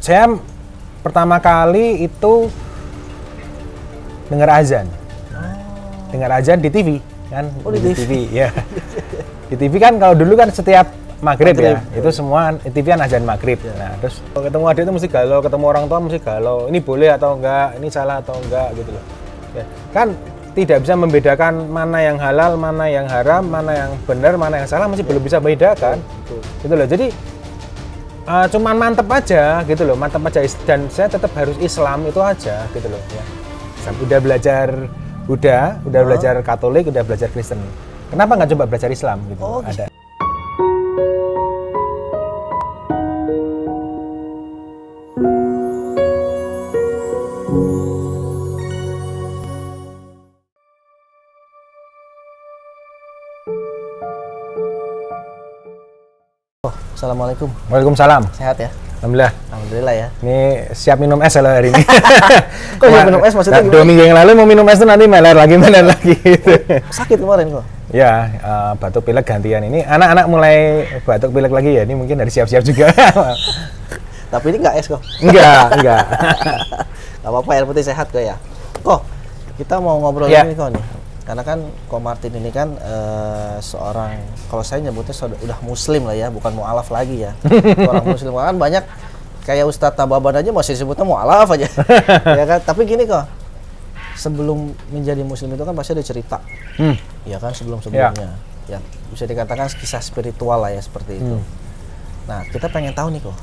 Saya pertama kali itu dengar azan. Dengar azan di TV kan? Oh, di TV. Ya. Di TV kan kalau dulu kan setiap maghrib ya, itu semua TV kan azan maghrib. Nah, terus kalau ketemu adik itu mesti galau, ketemu orang tua mesti galau. Ini boleh atau enggak, ini salah atau enggak gitu loh. Ya, kan tidak bisa membedakan mana yang halal, mana yang haram, mana yang benar, mana yang salah, masih belum bisa membedakan. Gitu loh. Jadi cuman mantep aja gitu loh, mantep aja, dan saya tetap harus Islam itu aja gitu loh ya. Udah belajar Buddha, udah belajar Katolik, udah belajar Kristen. Kenapa nggak coba belajar Islam gitu? Ada. Assalamualaikum. Waalaikumsalam. Sehat ya? Alhamdulillah. Alhamdulillah ya. Ini siap minum es loh hari ini. Kok siap minum es maksudnya gimana? 2 minggu yang lalu mau minum es tuh nanti meler lagi gitu. Sakit kemarin kok? Ya, batuk pilek gantian ini. Anak-anak mulai batuk pilek lagi ya. Ini mungkin dari siap-siap juga. Tapi ini nggak es kok? Enggak. Gak apa-apa, yang penting sehat kok ya. Kok, kita mau ngobrol ini kok nih. Karena kan Ko Martin ini kan seorang, kalau saya nyebutnya udah muslim lah ya, bukan mu'alaf lagi ya. Seorang muslim, kan banyak kayak Ustadz Tababan aja masih disebutnya mu'alaf aja. Ya kan? Tapi gini kok, sebelum menjadi muslim itu kan pasti ada cerita. Ya kan, sebelum-sebelumnya. Ya, bisa dikatakan kisah spiritual lah ya, seperti itu. Nah, kita pengen tahu nih kok,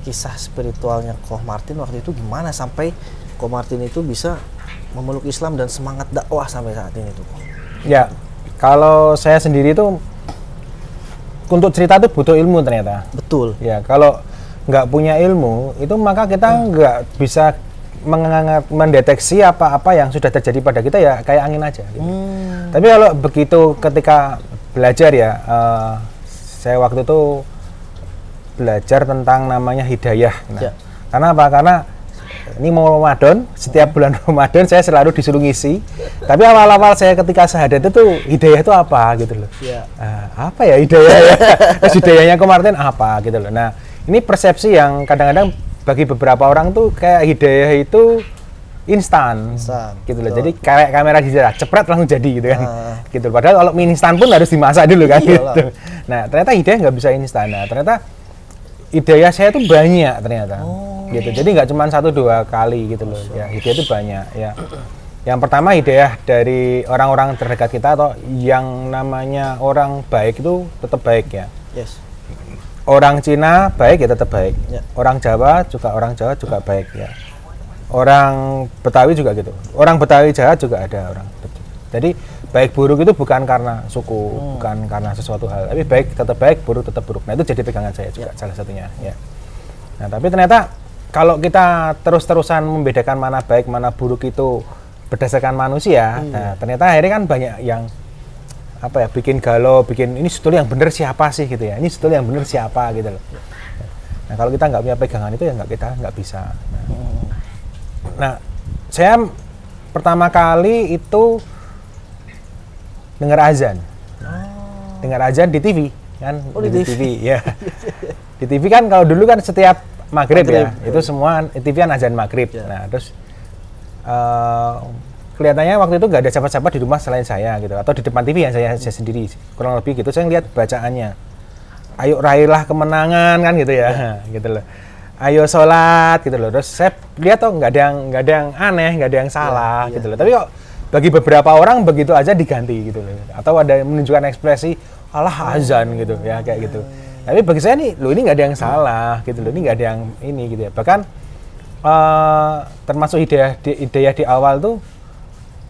kisah spiritualnya Ko Martin waktu itu gimana sampai Ko Martin itu bisa memeluk Islam dan semangat dakwah sampai saat ini tuh. Ya, kalau saya sendiri tuh untuk cerita tuh butuh ilmu ternyata. Betul. Ya, kalau nggak punya ilmu itu maka kita nggak bisa mendeteksi apa-apa yang sudah terjadi pada kita, ya kayak angin aja. Gitu. Tapi kalau begitu ketika belajar ya, saya waktu itu belajar tentang namanya hidayah. Nah, karena apa? Karena ini mau Ramadan, setiap bulan Ramadan saya selalu disuruh ngisi. Tapi awal-awal saya ketika syahadat itu hidayah itu apa gitu loh. Apa ya hidayah ya? Terus hidayahnya Ko Martin apa gitu loh. Nah, ini persepsi yang kadang-kadang bagi beberapa orang tuh kayak hidayah itu instan gitu loh. Jadi kayak kamera digital, cepret langsung jadi gitu kan. Gitu. Padahal kalau mie instan pun harus dimasak dulu kan gitu. Nah, ternyata hidayah nggak bisa instan. Nah, ternyata hidayah saya tuh banyak ternyata. Gitu. Jadi nggak cuma 1-2 kali gitu loh. Ya, hidayah itu banyak ya. Yang pertama hidayah dari orang-orang terdekat kita, atau yang namanya orang baik itu tetap baik ya. Orang Cina baik ya tetap baik. Orang Jawa juga baik ya. Orang Betawi juga gitu. Orang Betawi jahat juga ada orang. Jadi baik buruk itu bukan karena suku, bukan karena sesuatu hal, tapi baik tetap baik, buruk tetap buruk. Nah, itu jadi pegangan saya juga salah satunya ya. Nah, tapi ternyata kalau kita terus-terusan membedakan mana baik mana buruk itu berdasarkan manusia, nah ternyata akhirnya kan banyak yang apa ya, bikin galau, bikin ini sebetulnya yang benar siapa sih gitu ya, ini sebetulnya yang benar siapa gitu loh. Nah, kalau kita nggak punya pegangan itu ya kita nggak bisa. Nah, saya pertama kali itu dengar azan di TV kan. Di TV ya. Di TV kan kalau dulu kan setiap maghrib ya, itu semua TV kan azan maghrib. Nah, terus kelihatannya waktu itu nggak ada siapa-siapa di rumah selain saya gitu, atau di depan TV yang saya sendiri, kurang lebih gitu. Saya ngeliat bacaannya, ayo raihlah kemenangan kan gitu ya, gitu loh. Ayo sholat gitu loh. Terus saya lihat tuh nggak ada yang aneh, nggak ada yang salah gitu loh. Tapi kok bagi beberapa orang begitu aja diganti gitu loh, atau ada yang menunjukkan ekspresi alah azan gitu ya, kayak gitu. Tapi bagi saya nih, ini nggak ada yang salah gitu loh, ini nggak ada yang ini gitu ya. Bahkan termasuk hidayah di awal tuh,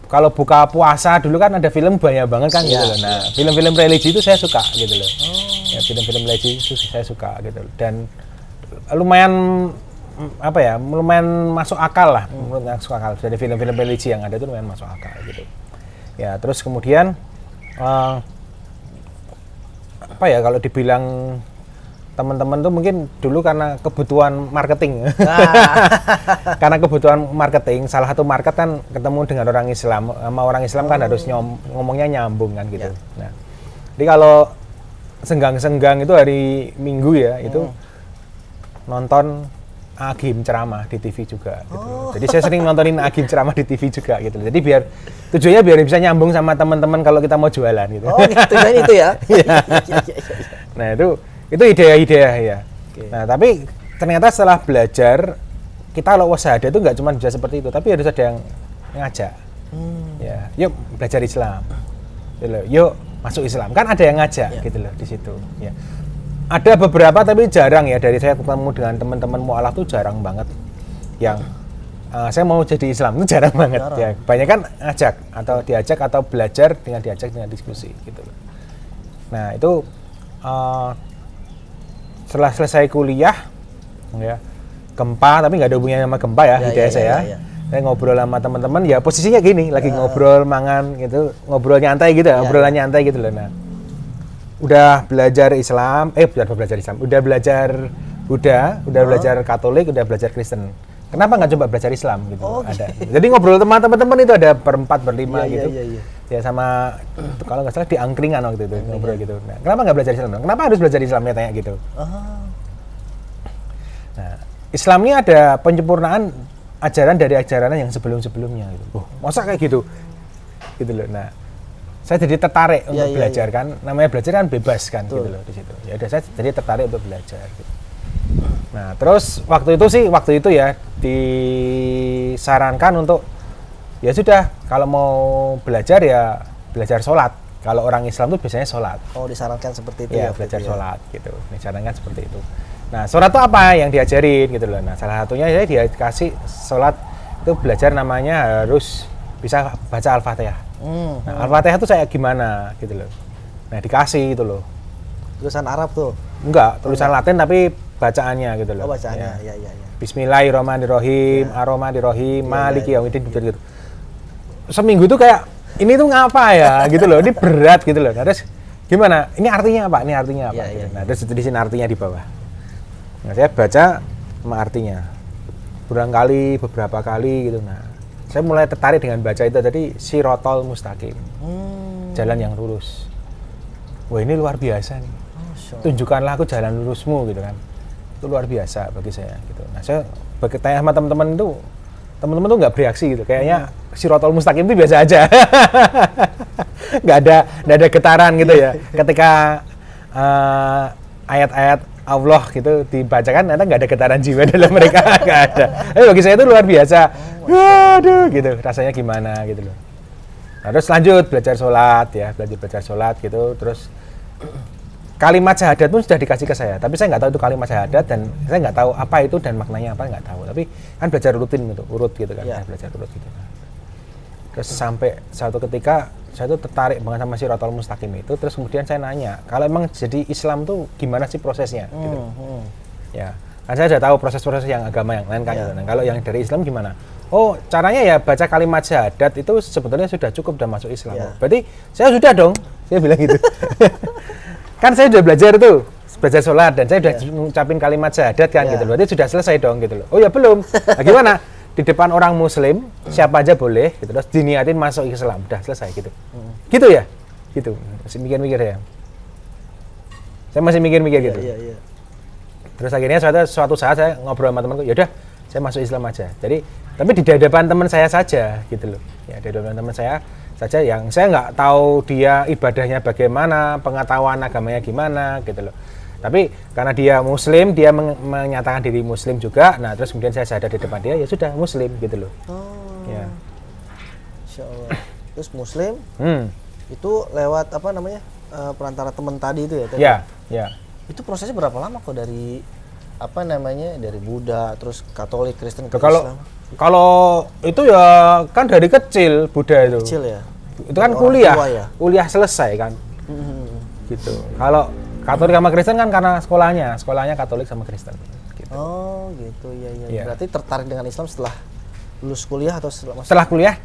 kalau buka puasa dulu kan ada film banyak banget kan gitu loh. Nah, film-film religi itu saya suka gitu loh. Ya, film-film religi itu saya suka gitu loh. Dan lumayan apa ya, lumayan masuk akal lah, masuk akal. Jadi film-film religi yang ada itu lumayan masuk akal gitu. Ya, terus kemudian apa ya, kalau dibilang teman-teman tuh mungkin dulu karena kebutuhan marketing. Karena kebutuhan marketing, salah satu market kan ketemu dengan orang Islam, sama orang Islam kan harus ngomongnya nyambung kan gitu. Nah, jadi kalau senggang-senggang itu hari Minggu ya, itu nonton Agim ceramah di TV juga gitu. Jadi saya sering nontonin Agim ceramah di TV juga gitu. Jadi biar tujuannya biar bisa nyambung sama teman-teman kalau kita mau jualan gitu. Oh, gitu, tujuannya itu ya. Nah, itu ide-ide ya. Oke. Nah, tapi ternyata setelah belajar kita kalau wasada itu nggak cuma bisa seperti itu, tapi harus ada yang ngajak. Ya, yuk belajar Islam. Gitu loh. Yuk masuk Islam. Kan ada yang ngajak gitu loh di situ, ya. Ada beberapa tapi jarang ya, dari saya ketemu dengan teman-teman mualaf tuh jarang banget yang saya mau jadi Islam, itu jarang banget ya. Banyak kan ngajak atau diajak atau belajar dengan diajak dengan diskusi gitu loh. Nah, itu setelah selesai kuliah ya, gempa tapi nggak ada hubungannya sama gempa ya, hidayah saya. Saya ngobrol sama teman-teman ya posisinya gini, lagi ngobrol mangan gitu, ngobrol nyantai gitu ya, obrolan nyantai gitu loh. Nah, udah belajar Islam, udah belajar Buddha, udah belajar Katolik, udah belajar Kristen. Kenapa nggak coba belajar Islam gitu? Ada. Jadi ngobrol sama teman-teman itu ada berempat, berlima gitu. Ya sama kalau nggak salah di Angkringan waktu itu ngobrol gitu. Nah, kenapa nggak belajar Islam? Kenapa harus belajar Islam ya, tanya gitu. Nah, Islam ini ada penyempurnaan ajaran dari ajaran yang sebelum-sebelumnya gitu. Masa kayak gitu? Gitu loh. Nah, saya jadi tertarik untuk belajar kan, namanya belajar kan bebas kan gitu loh di situ. Ya udah saya jadi tertarik untuk belajar gitu. Nah, terus waktu itu ya disarankan untuk ya sudah kalau mau belajar ya belajar sholat. Kalau orang Islam tuh biasanya sholat. Oh, disarankan seperti itu ya belajar sholat gitu. Disarankan seperti itu. Nah, sholat itu apa yang diajarin gitu loh. Nah, salah satunya ya dia kasih sholat itu belajar namanya harus bisa baca Al-Fatihah. Nah, Al-Fatihah itu saya gimana gitu loh. Nah, dikasih gitu loh. Tulisan Arab tuh? Enggak, tulisan Latin tapi bacaannya gitu loh. Oh, bacaannya. Ya. Bismillahirrahmanirrahim, Ar-Rahmanirrahim, Maliki Yaumiddin gitu. Seminggu tuh kayak ini tuh ngapa ya gitu loh. Ini berat gitu loh. Nah, terus gimana? Ini artinya apa? Ini artinya apa? Gitu. Nah, terus di sini artinya di bawah. Nah, saya baca sama artinya. Beberapa kali gitu. Nah, saya mulai tertarik dengan baca itu tadi Sirotol Mustaqim, jalan yang lurus. Wah, ini luar biasa nih. Tunjukkanlah aku jalan lurusmu gitu kan. Itu luar biasa bagi saya gitu. Nah, saya bertanya sama teman-teman tuh nggak bereaksi gitu. Kayaknya Sirotol Mustaqim itu biasa aja. nggak ada getaran gitu ya. Ketika ayat-ayat Allah gitu dibacakan, ternyata nggak ada getaran jiwa dalam mereka, nggak ada. Tapi bagi saya itu luar biasa. Waduh, gitu rasanya gimana gitu loh. Nah, terus lanjut belajar sholat ya, belajar sholat gitu. Terus kalimat syahadat pun sudah dikasih ke saya, tapi saya nggak tahu itu kalimat syahadat dan saya nggak tahu apa itu dan maknanya apa, nggak tahu. Tapi kan belajar rutin gitu, urut gitu kan, belajar urut gitu. Terus sampai suatu ketika saya tuh tertarik banget sama Sirotol Mustaqim itu, terus kemudian saya nanya, kalau emang jadi Islam tuh gimana sih prosesnya? Gitu. Ya, kan saya sudah tahu proses-proses yang agama yang lain kan. Gitu. Nah, kalau yang dari Islam gimana? Oh, caranya ya baca kalimat syahadat itu sebetulnya sudah cukup dan masuk Islam. Berarti saya sudah dong, saya bilang gitu. Kan saya sudah belajar tuh, belajar sholat dan saya sudah ngucapin kalimat syahadat kan gitu. Berarti sudah selesai dong gitu loh. Oh ya belum. Nah, gimana? Di depan orang Muslim siapa aja boleh gitu, terus diniatin masuk Islam, udah selesai gitu. Gitu ya? Gitu. Masih mikir-mikir ya. Saya masih mikir-mikir gitu. Terus akhirnya suatu saat saya ngobrol sama temanku, ya udah saya masuk Islam aja. Jadi tapi di hadapan teman saya saja gitu loh. Ya di hadapan teman saya saja yang saya nggak tahu dia ibadahnya bagaimana, pengetahuan agamanya gimana gitu loh. Tapi karena dia Muslim, dia menyatakan diri Muslim juga. Nah, terus kemudian saya sadar di depan dia, ya sudah Muslim gitu loh. Ya. Insya Allah. Terus Muslim, itu lewat apa namanya perantara teman tadi itu ya? Tadi? Ya. Itu prosesnya berapa lama kok dari apa namanya dari Buddha, terus Katolik, Kristen ke Islam? Kalau itu ya kan dari kecil Buddha itu. Kecil ya. Itu kan kuliah selesai kan. Gitu. Kalau Katolik sama Kristen kan karena sekolahnya Katolik sama Kristen. Gitu. Oh gitu, ya. Berarti tertarik dengan Islam setelah lulus kuliah atau setelah kuliah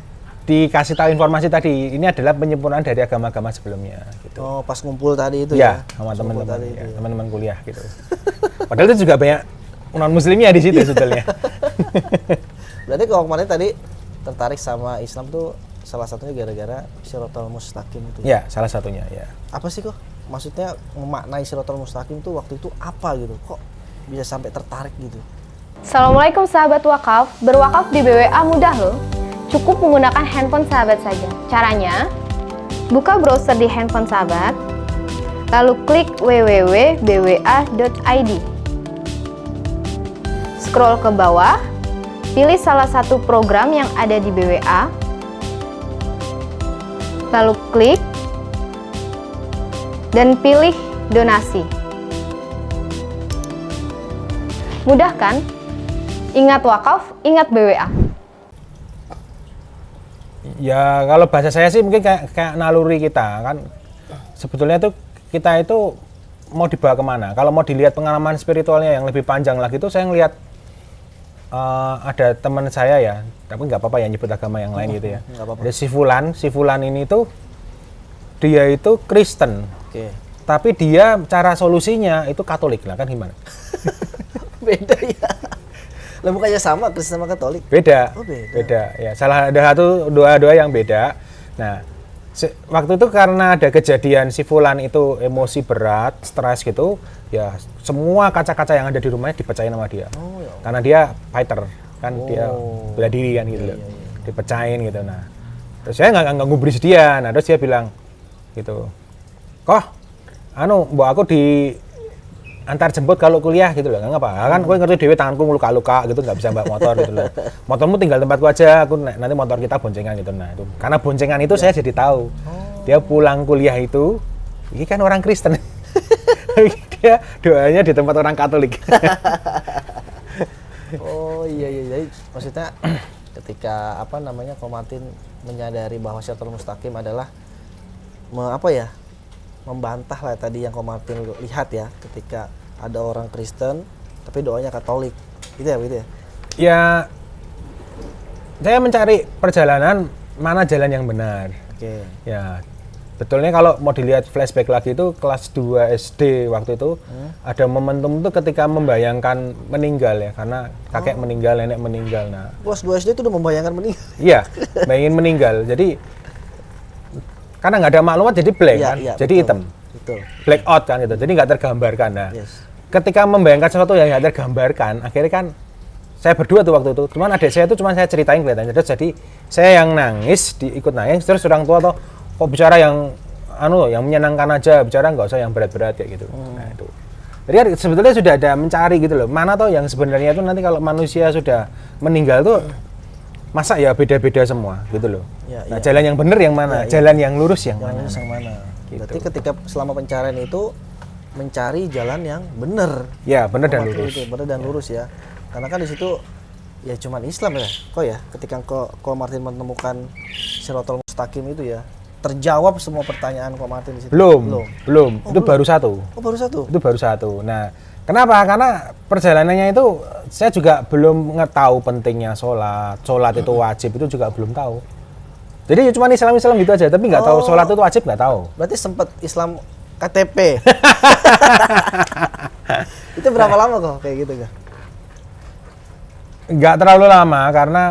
dikasih tahu informasi tadi, ini adalah penyempurnaan dari agama-agama sebelumnya. Gitu. Oh, pas ngumpul tadi itu ya? Sama teman-teman, teman-teman kuliah gitu. Padahal itu juga banyak non-muslimnya di situ sebetulnya. Berarti kalau kemarin tadi tertarik sama Islam tuh salah satunya gara-gara Sirotol Mustaqim itu. Ya, salah satunya ya. Apa sih kok? Maksudnya memaknai Sirotol Mustaqim tuh waktu itu apa gitu? Kok bisa sampai tertarik gitu? Assalamualaikum sahabat wakaf, berwakaf di BWA mudah loh. Cukup menggunakan handphone sahabat saja. Caranya, buka browser di handphone sahabat, lalu klik www.bwa.id. Scroll ke bawah, pilih salah satu program yang ada di BWA, lalu klik dan pilih donasi. Mudah kan? Ingat wakaf, ingat BWA. Ya kalau bahasa saya sih mungkin kayak naluri kita kan. Sebetulnya tuh kita itu mau dibawa kemana? Kalau mau dilihat pengalaman spiritualnya yang lebih panjang lagi tuh saya ngelihat ada teman saya ya, tapi nggak apa-apa ya nyebut agama yang lain gitu ya. Ada si Fulan ini tuh dia itu Kristen. Oke. Tapi dia cara solusinya itu Katolik lah kan gimana? Beda ya. Lah bukannya sama Kristen sama Katolik? Beda. Oh, beda. Beda. Ya, salah ada satu doa yang beda. Nah, waktu itu karena ada kejadian si Fulan itu emosi berat, stres gitu, ya semua kaca-kaca yang ada di rumahnya dipecahin sama dia. Oh, ya. Karena dia fighter kan, dia bela diri kan gitu Iya, loh. iya. Dipecahin gitu. Nah, terus saya nggak ngubris dia. Nah, terus dia bilang gitu, "Koh, mbak aku di antar jemput kalau kuliah gitu loh, nggak apa, kan gue ngerti dewe tanganku luka-luka gitu, nggak bisa bawa motor gitu loh. Motormu tinggal tempatku aja, aku nanti motor kita boncengan gitu." Nah itu, karena boncengan itu saya jadi tahu, dia pulang kuliah itu, ini kan orang Kristen, dia doanya di tempat orang Katolik. Oh iya, jadi maksudnya ketika Ko Martin menyadari bahwa Shirathul Mustaqim adalah membantah lah tadi yang Ko Martin lihat ya, ketika ada orang Kristen tapi doanya Katolik, gitu ya, begitu ya? Ya, saya mencari perjalanan mana jalan yang benar. Oke. Ya, betulnya kalau mau dilihat flashback lagi itu kelas 2 SD waktu itu ada momentum itu ketika membayangkan meninggal ya, karena kakek meninggal, nenek meninggal. Nah, Kelas 2 SD itu udah membayangkan meninggal. iya, bayangin meninggal. Jadi karena nggak ada maklumat jadi blank kan, Iya, jadi betul, hitam, betul. black out kan gitu. Jadi nggak tergambarkan. Nah, Yes. ketika membayangkan sesuatu yang nggak tergambarkan, akhirnya kan saya berdua tuh waktu itu, cuman adik saya itu cuma saya ceritain kelihatannya, terus jadi saya yang nangis, ikut nangis, terus orang tua tuh kok bicara yang yang menyenangkan aja, bicara nggak usah yang berat-berat kayak gitu. Nah itu, jadi sebetulnya sudah ada mencari gitu loh, mana tuh yang sebenarnya itu nanti kalau manusia sudah meninggal tuh masa ya beda-beda semua gitu loh. Ya, Nah ya. jalan yang benar yang mana, jalan yang lurus yang Jalan mana. lurus yang mana? Gitu. Berarti ketika selama pencarian itu mencari jalan yang benar. Ya benar dan Ko Martin lurus. itu, benar dan lurus ya. Karena kan di situ ya cuman Islam ya, kok ya. Ketika Ko Martin menemukan Shirathul Mustaqim itu ya, terjawab semua pertanyaan Ko Martin di situ. Belum. Oh, Itu belum. baru satu. Oh, baru satu. Itu baru satu. Nah, kenapa? Karena perjalanannya itu saya juga belum tahu pentingnya sholat itu wajib, itu juga belum tahu. Jadi cuma Islam gitu aja, tapi nggak tahu sholat itu wajib, nggak tahu. Berarti sempat Islam KTP. Itu berapa lama kok kayak gitu kan? Nggak terlalu lama karena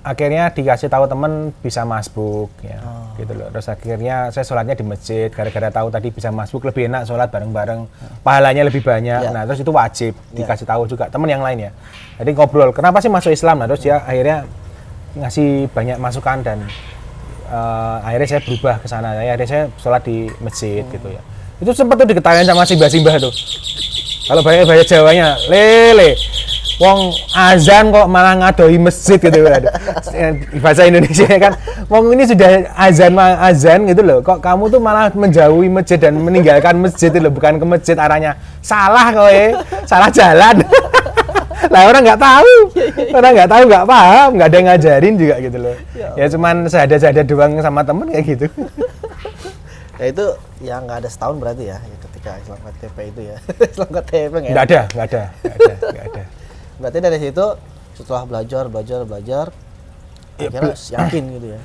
akhirnya dikasih tahu temen bisa masbuk ya, gitu loh. Terus akhirnya saya sholatnya di masjid, gara-gara tahu tadi bisa masbuk lebih enak sholat bareng-bareng, pahalanya lebih banyak. Ya. Nah terus itu wajib dikasih tahu juga temen yang lain ya. Jadi ngobrol, kenapa sih masuk Islam? Nah terus dia akhirnya ngasih banyak masukan dan akhirnya saya berubah ke sana. Akhirnya saya sholat di masjid gitu ya. Itu sempat tuh diketawain sama simbah-simbah tuh. Kalau bahasa Jawanya, lele, wong azan kok malah ngadoi masjid gitu. Bahasa Indonesia kan, wong ini sudah azan gitu loh. Kok kamu tuh malah menjauhi masjid dan meninggalkan masjid itu loh, bukan ke masjid arahnya. Salah kowe, salah jalan. Lah orang nggak tahu, nggak paham, nggak ada yang ngajarin juga gitu loh. Ya cuman sehada-sehada doang sama temen kayak gitu. Ya itu ya nggak ada setahun berarti ya, ketika Islam KTP itu ya. Islam KTP Nggak ada. Berarti dari situ setelah belajar, akhirnya yakin gitu ya.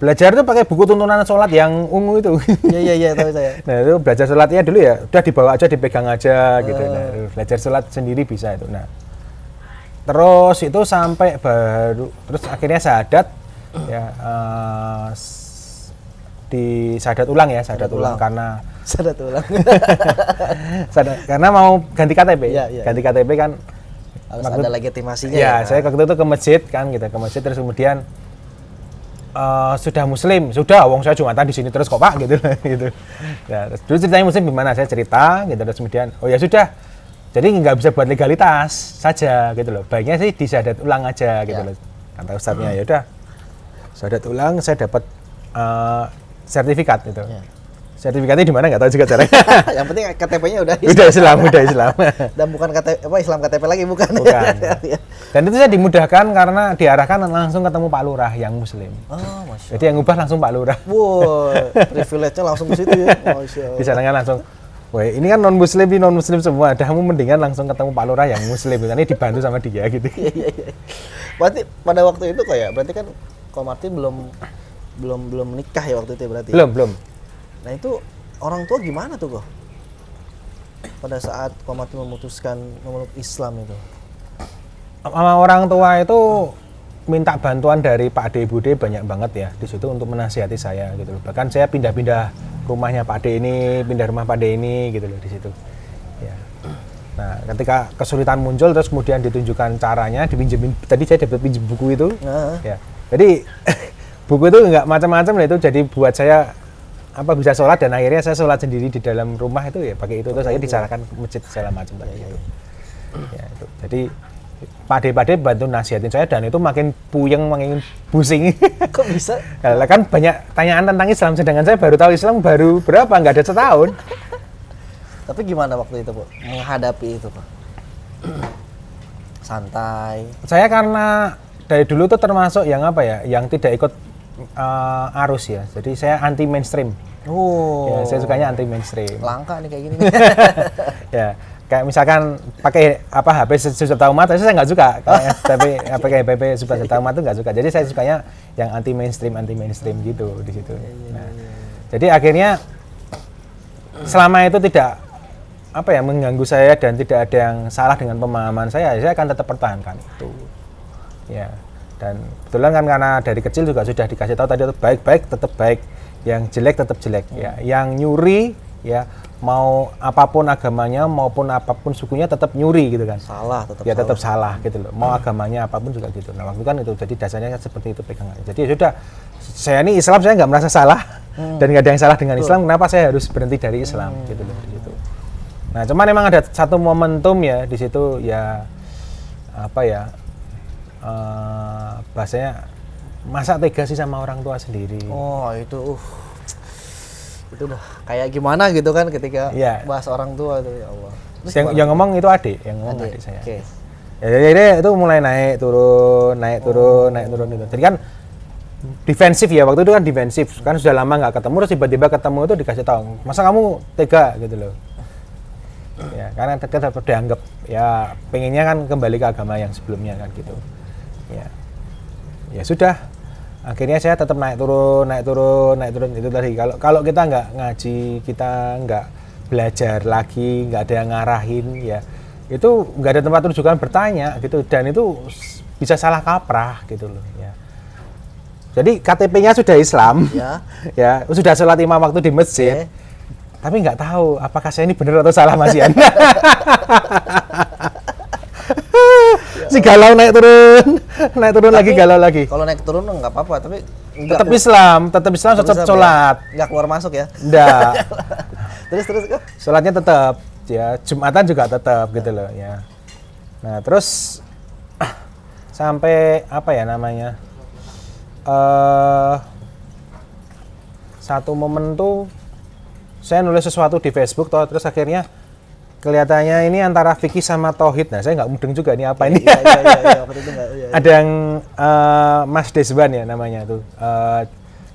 Belajar tuh pakai buku tuntunan sholat yang ungu itu. Iya tahu saya. Nah itu belajar sholatnya dulu ya, udah dibawa aja, dipegang aja gitu. Nah, belajar sholat sendiri bisa itu. Nah terus itu sampai terus akhirnya syahadat ya, di syahadat ulang karena Syahadat ulang. karena mau ganti KTP. Iya. Ganti KTP kan Harus waktu- ada legitimasinya Ya, ya. saya waktu itu ke masjid kan gitu, ke masjid terus kemudian sudah muslim, sudah, wong saya Jumatan di sini terus kok Pak gitu gitu. Ya, terus dulu ceritanya muslim gimana? Saya cerita gitu terus kemudian oh ya sudah. Jadi nggak bisa buat legalitas saja gitu loh. Baiknya sih disyahadat ulang aja gitu Ya. loh. Kata ustadznya ya udah. Syahadat ulang saya dapat sertifikat gitu. Ya. Sertifikatnya di mana nggak tahu juga caranya. Yang penting KTP-nya udah Udah Islam. dan bukan Islam KTP lagi bukan. Bukan. Ya. Dan itu saya dimudahkan karena diarahkan langsung ketemu Pak Lurah yang muslim. Oh, Masya Jadi yang ubah langsung Pak Lurah. Allah. Wow, privilege-nya langsung ke situ ya. Masya Allah. Disarankan langsung, wah ini kan non muslim semua, kamu mendingan langsung ketemu Pak Lurah yang muslim, ini dibantu sama dia gitu. Iya. Berarti pada waktu itu kok ya, berarti kan Ko Martin belum menikah ya waktu itu ya berarti. Belum. Nah itu orang tua gimana tuh kok? Pada saat Ko Martin memutuskan memeluk Islam itu. Sama orang tua itu minta bantuan dari Pak Ade Bude banyak banget ya di situ untuk menasihati saya gitu loh. Bahkan saya pindah-pindah rumahnya Pak Ade ini, pindah rumah Pak Ade ini gitu loh di situ. Ya. Nah, ketika kesulitan muncul terus kemudian ditunjukkan caranya, dipinjemin. Tadi saya dapat pinjem buku itu. Ya. Jadi buku itu nggak macam-macam lah itu jadi buat saya bisa sholat dan akhirnya saya sholat sendiri di dalam rumah itu ya pakai itu terus saya disarankan ke masjid segala macam tadi itu. Ya itu. Jadi Pak Ade bantu nasihatin saya dan itu makin puyeng, makin pusing. Kok bisa? Lah kan banyak tanyaan tentang Islam, sedangkan saya baru tahu Islam baru berapa, nggak ada setahun. Tapi gimana waktu itu, Pak? Menghadapi itu, Pak? Santai. Saya karena dari dulu tuh termasuk yang yang tidak ikut arus ya. Jadi saya anti mainstream. Oh. Ya, saya sukanya anti mainstream. Langka nih kayak gini. Ya, kayak misalkan pakai HP Subhata Umat, saya nggak suka. Tapi pakai HP Subhata Umat itu nggak suka. Jadi saya sukanya yang anti mainstream gitu di situ. Nah, jadi akhirnya selama itu tidak mengganggu saya dan tidak ada yang salah dengan pemahaman saya akan tetap pertahankan itu. Ya. Dan kebetulan kan karena dari kecil juga sudah dikasih tahu tadi baik-baik tetap baik, yang jelek tetap jelek ya. Yang nyuri ya mau apapun agamanya maupun apapun sukunya tetap nyuri gitu kan. Salah tetap ya salah. tetap salah gitu loh. Mau agamanya apapun juga gitu. Nah, waktu kan itu jadi dasarnya kan seperti itu pegangan. Jadi ya sudah saya ini Islam saya nggak merasa salah dan nggak ada yang salah dengan Islam. Kenapa saya harus berhenti dari Islam gitu loh di situ. Nah, cuman memang ada satu momentum ya di situ ya bahasanya masa tega sih sama orang tua sendiri. Oh, itu udah kayak gimana gitu kan ketika Iya. bahas orang tua itu, ya Allah. Terus Yang gimana? ngomong itu adik saya. Oke. Ya, jadi itu mulai naik turun gitu. Jadi kan defensif ya, waktu itu kan defensif. Kan sudah lama nggak ketemu, terus tiba-tiba ketemu itu dikasih tahu, masa kamu tega gitu loh. Ya, karena tetap dianggap ya pengennya kan kembali ke agama yang sebelumnya kan gitu. Ya sudah. Akhirnya saya tetap naik turun itu tadi. Kalau kita nggak ngaji, kita nggak belajar lagi, nggak ada yang ngarahin ya, itu nggak ada tempat rujukan bertanya gitu, dan itu bisa salah kaprah gitu loh ya. Jadi KTP-nya sudah Islam, ya sudah sholat 5 waktu di masjid, tapi nggak tahu apakah saya ini benar atau salah Masian. Si galau naik turun lagi galau lagi. Kalau naik turun nggak apa-apa, tapi Tetap Islam tetap sholat. Nggak keluar masuk ya? Enggak. terus kok? Sholatnya tetap, ya Jumatan juga tetap gitu loh ya. Nah terus sampai satu momen tuh saya nulis sesuatu di Facebook terus akhirnya kelihatannya ini antara fikih sama tauhid. Nah saya nggak mudeng juga ini apa ini. Iya, waktu itu nggak. Ada yang Mas Desban ya namanya tuh.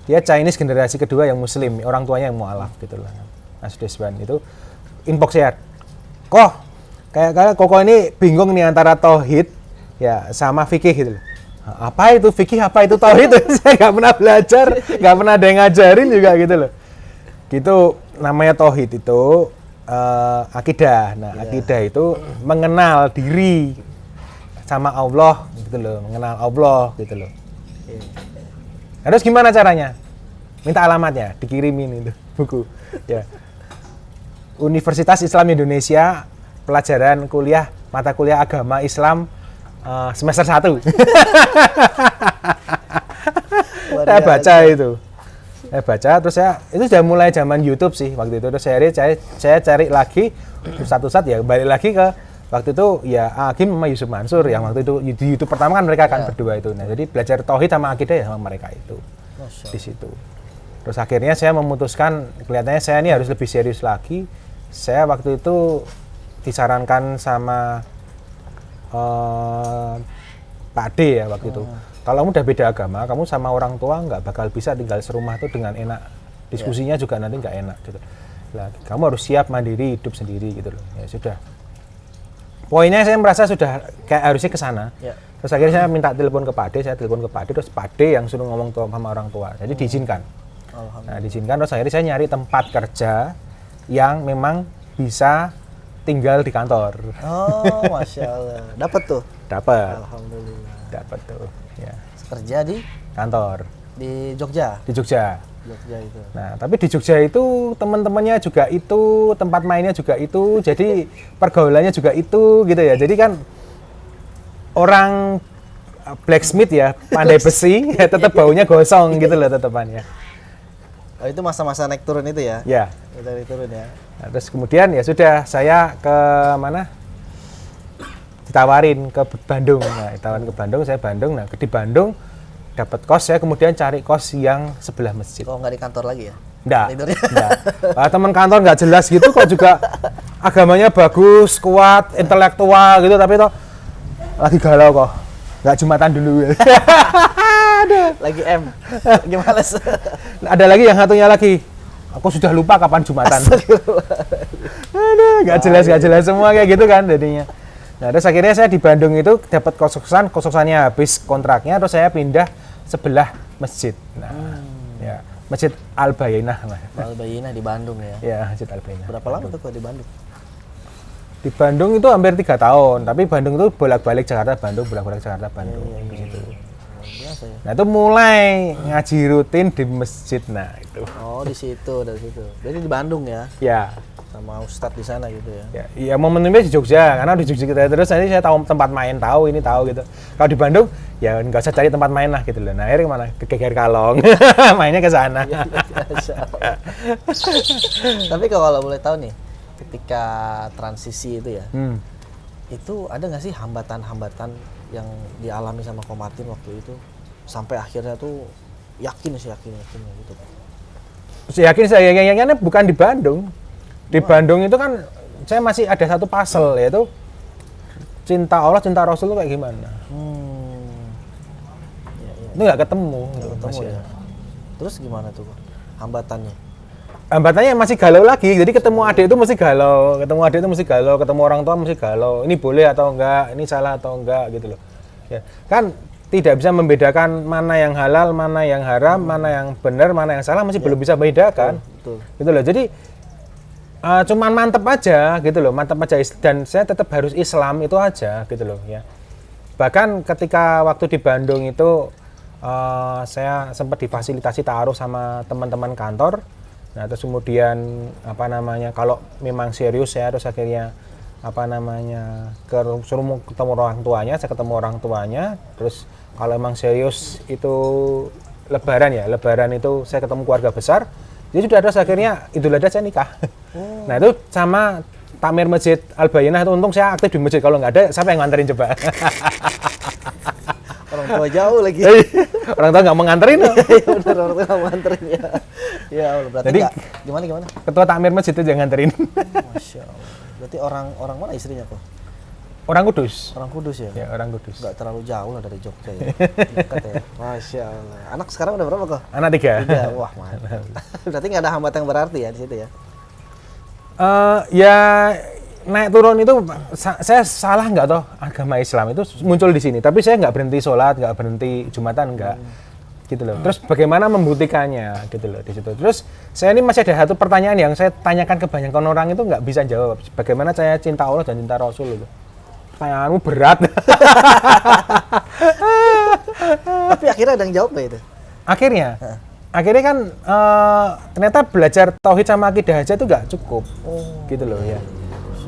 Dia Chinese generasi kedua yang muslim, orang tuanya yang mualaf gitu loh. Mas Desban itu inbox saya, kayak Koko ini bingung nih antara tauhid ya sama fikih gitu loh. Apa itu fikih, apa itu tauhid? Saya nggak pernah belajar, nggak pernah ada yang ngajarin juga gitu loh. Gitu namanya tauhid itu akidah. Nah, akidah itu mengenal diri sama Allah gitu loh, mengenal Allah gitu loh. Terus gimana caranya? Minta alamatnya, dikirimin itu buku. Ya. Universitas Islam Indonesia, pelajaran kuliah mata kuliah agama Islam semester 1. Saya baca itu. Saya baca terus itu sudah mulai zaman YouTube sih waktu itu. Terus saya cari lagi satu-satu ya balik lagi ke waktu itu ya Agim sama Yusuf Mansur yang waktu itu di YouTube pertama kan mereka kan berdua itu. Nah, jadi belajar tauhid sama akidah ya sama mereka itu. Di situ. Terus akhirnya saya memutuskan kelihatannya saya ini harus lebih serius lagi. Saya waktu itu disarankan sama Pak D ya waktu itu. Kalau kamu udah beda agama, kamu sama orang tua nggak bakal bisa tinggal serumah tuh dengan enak. Diskusinya juga nanti nggak enak gitu. Lah, kamu harus siap mandiri, hidup sendiri gitu loh. Ya sudah. Poinnya saya merasa sudah kayak harusnya ke sana. Terus akhirnya saya minta telepon ke Pak D, terus Pak D yang suruh ngomong sama orang tua. Jadi diizinkan. Nah, diizinkan terus akhirnya saya nyari tempat kerja yang memang bisa tinggal di kantor. Oh, Masya Allah. Dapat tuh? Dapat. Alhamdulillah. Dapat tuh. Ya. Kerja di kantor. Di Jogja? Di Jogja. Jogja itu. Nah, tapi di Jogja itu teman-temannya juga itu, tempat mainnya juga itu, jadi pergaulannya juga itu gitu ya. Jadi kan orang blacksmith ya, pandai besi, ya tetap baunya gosong gitu loh tetepannya. Oh, itu masa-masa naik turun itu ya? Ya. Naik turun ya. Nah, terus kemudian ya sudah saya ke mana? Ditawarin ke Bandung. Nah, ditawarin ke Bandung, saya Bandung. Nah, di Bandung dapat kos, saya kemudian cari kos yang sebelah masjid. Oh, nggak di kantor lagi ya? Enggak. Teman kantor nggak jelas gitu kok juga agamanya bagus, kuat, intelektual gitu, tapi toh lagi galau kok. Nggak Jumatan dulu. Lagi M. Lagi males. Ada lagi yang satunya lagi. Aku sudah lupa kapan Jumatan. Aduh, nggak jelas semua kayak gitu kan jadinya. Nah, terus akhirnya saya di Bandung itu dapat kos-kosannya habis kontraknya, terus saya pindah sebelah masjid. Nah, ya, Masjid Al-Bayyinah. Al-Bayyinah di Bandung ya? Ya, Masjid Al-Bayyinah. Berapa lama tuh di Bandung? Di Bandung itu hampir 3 tahun, tapi Bandung itu bolak-balik Jakarta Bandung, bolak-balik Jakarta Bandung di situ. Biasa ya. Nah, itu mulai ngaji rutin di masjid. Nah, itu. Oh, di situ, dari situ. Jadi di Bandung ya? Ya. Sama ustadz di sana gitu ya? Ya momennya di Jogja, karena di Jogja kita terus nanti saya tahu tempat main, tahu gitu. Kalau di Bandung, ya nggak usah cari tempat main lah gitu loh. Nah, akhirnya kemana? Ke Geger Kalong, mainnya ke sana. Tapi kalau boleh tahu nih, ketika transisi itu ya, itu ada nggak sih hambatan-hambatan yang dialami sama Ko Martin waktu itu sampai akhirnya tuh yakin gitu. Yakin saya yang bukan di Bandung. Di Bandung itu kan saya masih ada satu puzzle, yaitu cinta Allah, cinta Rasul itu kayak gimana? Itu nggak ketemu. Ya. Terus gimana tuh hambatannya? Hambatannya masih galau lagi, jadi ketemu adik itu mesti galau, ketemu orang tua mesti galau. Ini boleh atau enggak, ini salah atau enggak gitu loh. Ya, kan tidak bisa membedakan mana yang halal, mana yang haram, mana yang benar, mana yang salah, masih belum bisa membedakan. Betul. Gitu loh. Jadi cuman mantep aja gitu loh, dan saya tetap harus Islam itu aja gitu loh ya. Bahkan ketika waktu di Bandung itu saya sempat difasilitasi ta'aruf sama teman-teman kantor. Nah, terus kemudian kalau memang serius saya terus akhirnya suruh ketemu orang tuanya, saya ketemu orang tuanya. Terus kalau memang serius itu lebaran itu saya ketemu keluarga besar. Jadi sudah terus akhirnya Idul Adha saya nikah. Nah, itu sama takmir Masjid Al-Bayyinah itu, untung saya aktif di masjid, kalau nggak ada siapa yang nganterin coba. Orang tua jauh lagi. Orang tua nggak mau nganterin. Benar, orang tua nggak mau nganterin ya. Ya Allah, berarti jadi, gimana? Ketua takmir masjid itu yang nganterin. Masya Allah. Berarti orang mana istrinya kok? Orang Kudus. Orang Kudus ya? Ya, orang Kudus. Nggak terlalu jauh lah dari Jogja ya. Dekat ya. Masya Allah. Anak sekarang udah berapa kok? Anak 3. Wah, mantap. Berarti nggak ada hambatan yang berarti ya di situ ya? Ya naik turun itu saya salah nggak toh agama Islam itu muncul di sini, tapi saya nggak berhenti sholat, nggak berhenti Jumatan, nggak gitu loh. Terus bagaimana membuktikannya gitu loh di situ. Terus saya ini masih ada satu pertanyaan yang saya tanyakan kebanyakan orang itu nggak bisa jawab. Bagaimana saya cinta Allah dan cinta Rasul itu? Pertanyaanmu berat. Tapi akhirnya ada yang jawab nggak itu? Akhirnya kan ternyata belajar tauhid sama akidah aja itu nggak cukup, gitu loh ya.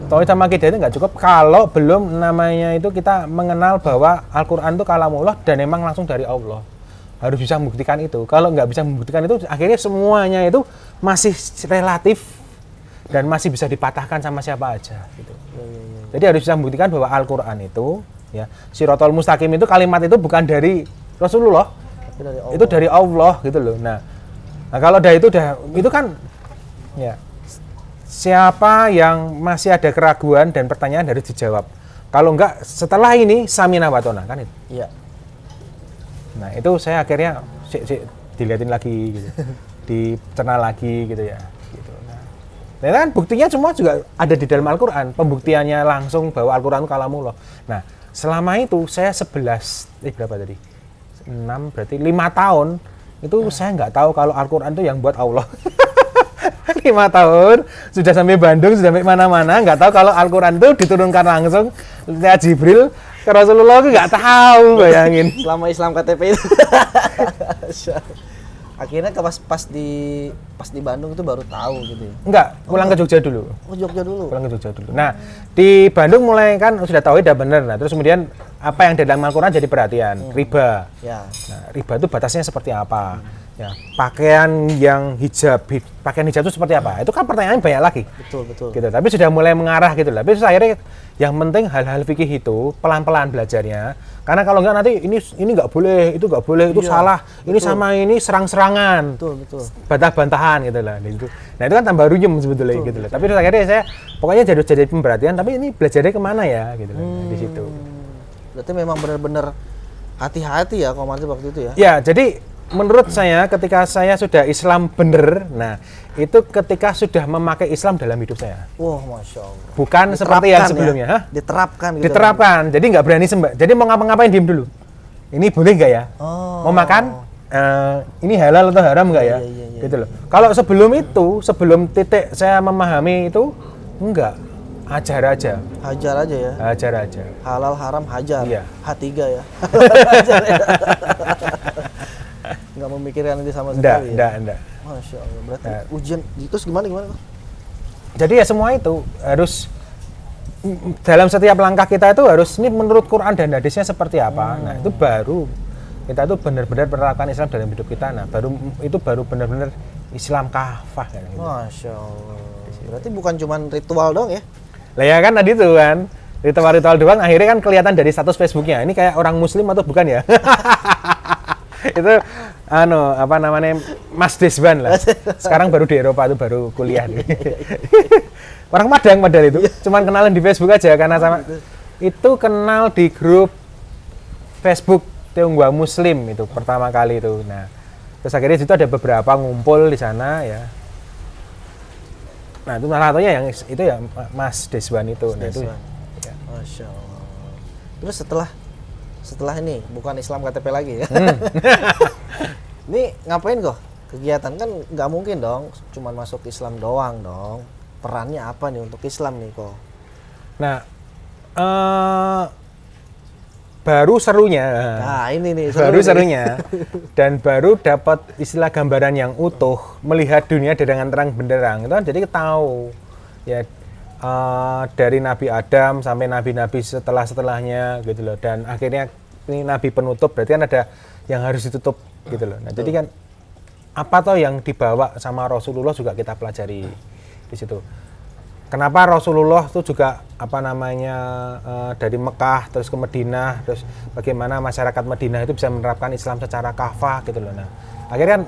Tauhid sama akidah itu nggak cukup kalau belum namanya itu kita mengenal bahwa Al-Quran itu kalamullah dan memang langsung dari Allah. Harus bisa membuktikan itu. Kalau nggak bisa membuktikan itu, akhirnya semuanya itu masih relatif dan masih bisa dipatahkan sama siapa aja. Gitu. Jadi harus bisa membuktikan bahwa Al-Quran itu, ya, Shirathul Mustaqim itu kalimat itu bukan dari Rasulullah, itu dari Allah gitu loh. Nah kalau itu kan, ya. Siapa yang masih ada keraguan dan pertanyaan harus dijawab. Kalau enggak, setelah ini samina wa ta'na kan itu. Iya. Nah itu saya akhirnya dilihatin lagi, gitu. Dicerna lagi gitu ya. Gitu. Nah kan buktinya semua juga ada di dalam Al-Quran. Pembuktiannya langsung bahwa Al-Quran itu kalamullah. Nah selama itu saya 11, berapa tadi? 6, berarti 5 tahun. Itu saya nggak tahu kalau Al-Quran itu yang buat Allah. 5 tahun, sudah sampai Bandung, sudah sampai mana-mana, nggak tahu kalau Al-Quran itu diturunkan langsung lewat Jibril ke Rasulullah, itu nggak tahu, bayangin. Selama Islam KTP itu. Akhirnya pas di Bandung itu baru tahu gitu ya? Enggak, pulang ke Jogja dulu. Oh, Jogja dulu? Pulang ke Jogja dulu. Nah, di Bandung mulai kan sudah tahu udah bener. Nah, terus kemudian apa yang di dalam Al-Quran jadi perhatian, riba. Ya. Nah, riba itu batasnya seperti apa? Ya, pakaian yang pakaian hijab itu seperti apa? Itu kan pertanyaan banyak lagi. Betul. Gitu. Tapi sudah mulai mengarah gitu lah. Tapi akhirnya yang penting hal-hal fikih itu pelan-pelan belajarnya. Karena kalau enggak nanti ini nggak boleh, itu nggak boleh, itu salah. Betul. Ini sama ini serang-serangan. Betul. Bantah-bantahan gitu lah. Gitu. Nah itu kan tambah ruyem sebetulnya gitu lah. Tapi terus akhirnya saya pokoknya jadi pemberhatian. Tapi ini belajarnya kemana ya? Gitu lah. Di situ. Berarti memang benar-benar hati-hati ya komandan waktu itu ya? Ya, jadi menurut saya ketika saya sudah Islam bener, nah itu ketika sudah memakai Islam dalam hidup saya. Wah, Masya Allah. Bukan seperti yang sebelumnya. Ya? Diterapkan gitu. Diterapkan, jadi nggak berani sembah. Jadi mau ngapa-ngapain diem dulu. Ini boleh nggak ya? Mau makan? Ini halal atau haram nggak ya? Iya. Gitu loh. Kalau sebelum titik saya memahami itu, enggak. Hajar aja ya? Hajar aja. Halal, haram, hajar. Iya. H3 ya? Hajar ya? Nggak memikirkan itu sama sekali ya? Enggak. Masya Allah, berarti ujian, terus gimana? Jadi ya semua itu harus, dalam setiap langkah kita itu harus, ini menurut Quran dan hadisnya seperti apa. Nah itu baru, kita itu benar-benar menerapkan Islam dalam hidup kita. Nah itu baru benar-benar Islam kafah. Kan, gitu. Masya Allah, berarti bukan cuma ritual dong ya? Lah ya kan tadi tuh kan, ritual doang akhirnya kan kelihatan dari status Facebooknya, ini kayak orang muslim atau bukan ya? Itu apa namanya, Mas Desban lah. Sekarang baru di Eropa tuh, baru kuliah. Orang Padang padahal itu, cuman kenalan di Facebook aja karena sama itu kenal di grup Facebook Tionghoa Muslim itu pertama kali itu. Nah, terus akhirnya itu ada beberapa ngumpul di sana ya. Nah, itu salah satunya yang itu ya Mas Deswan itu. Nah, itu. Ya. Masya Allah. Terus setelah ini bukan Islam KTP lagi ya. Ini ngapain kok? Kegiatan kan nggak mungkin dong, cuman masuk Islam doang dong. Perannya apa nih untuk Islam nih kok? Nah, baru serunya. Nah, ini nih baru serunya. Dan baru dapat istilah gambaran yang utuh, melihat dunia dengan terang benderang. Itu kan jadi tahu ya dari Nabi Adam sampai nabi-nabi setelahnya gitu loh. Dan akhirnya ini nabi penutup, berarti kan ada yang harus ditutup gitu loh. Nah, jadi kan apa toh yang dibawa sama Rasulullah juga kita pelajari di situ. Kenapa Rasulullah itu juga dari Mekah terus ke Madinah, terus bagaimana masyarakat Madinah itu bisa menerapkan Islam secara kafah gitu loh. Nah, akhirnya kan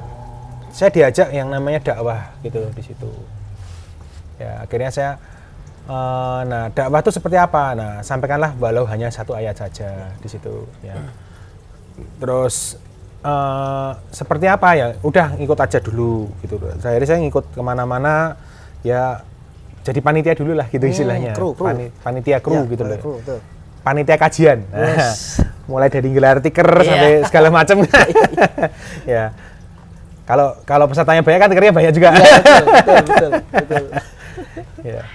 saya diajak yang namanya dakwah gitu loh di situ. Ya, akhirnya saya dakwah itu seperti apa? Nah, sampaikanlah walau hanya satu ayat saja di situ ya. Terus seperti apa ya? Udah ikut aja dulu gitu. Akhirnya saya ngikut kemana-mana ya. Jadi panitia dulu lah gitu istilahnya. Kru. Panitia kru Ya, gitu loh. Kru, panitia kajian. Yes. Mulai dari gelar tiker sampai segala macam. Ya. Kalau pesertanya banyak kan tikernya banyak juga. Ya, betul. Ya.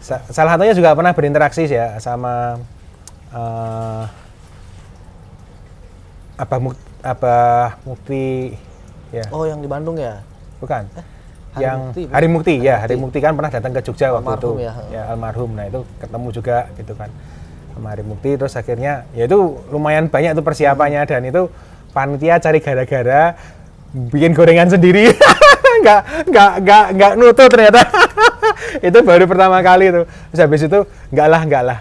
Salah satunya juga pernah berinteraksi ya sama Abah Mukti ya. Oh, yang di Bandung ya? Bukan. Hari Mukti kan pernah datang ke Jogja waktu itu. Almarhum ya. Almarhum. Nah, itu ketemu juga gitu kan. Sama Hari Mukti, terus akhirnya ya itu lumayan banyak tuh persiapannya, dan itu panitia cari gara-gara bikin gorengan sendiri. nggak nutup ternyata. Itu baru pertama kali tuh. Terus habis itu enggak lah.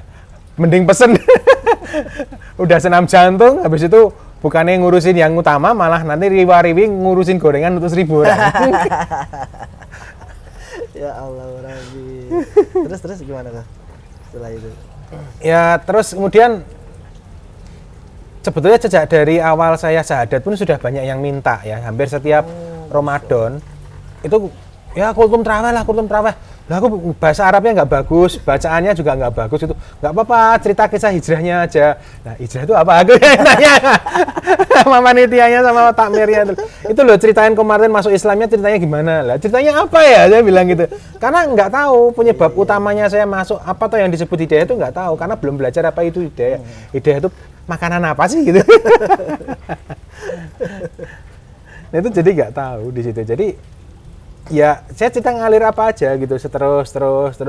Mending pesen. Udah senam jantung, habis itu bukannya ngurusin yang utama, malah nanti riwa-riwi ngurusin gorengan untuk 1.000 orang. Ya Allah, Rabbi. Terus gimana Kak setelah itu? Ya terus kemudian sebetulnya sejak dari awal saya syahadat pun sudah banyak yang minta ya, hampir setiap Ramadan itu ya kultum traweh. Lah aku bahasa Arabnya nggak bagus, bacaannya juga nggak bagus, itu nggak apa-apa, cerita kisah hijrahnya aja. Nah hijrah itu apa? Aku yang nanya sama panitianya sama takmirnya itu loh, ceritain kemarin masuk Islamnya ceritanya gimana? Lah ceritanya apa ya? Saya bilang gitu, karena nggak tahu penyebab utamanya saya masuk apa tuh yang disebut hidayah itu nggak tahu, karena belum belajar apa itu hidayah. Hidayah itu makanan apa sih gitu? Nah itu jadi nggak tahu di situ. Jadi ya saya cerita ngalir apa aja gitu, terus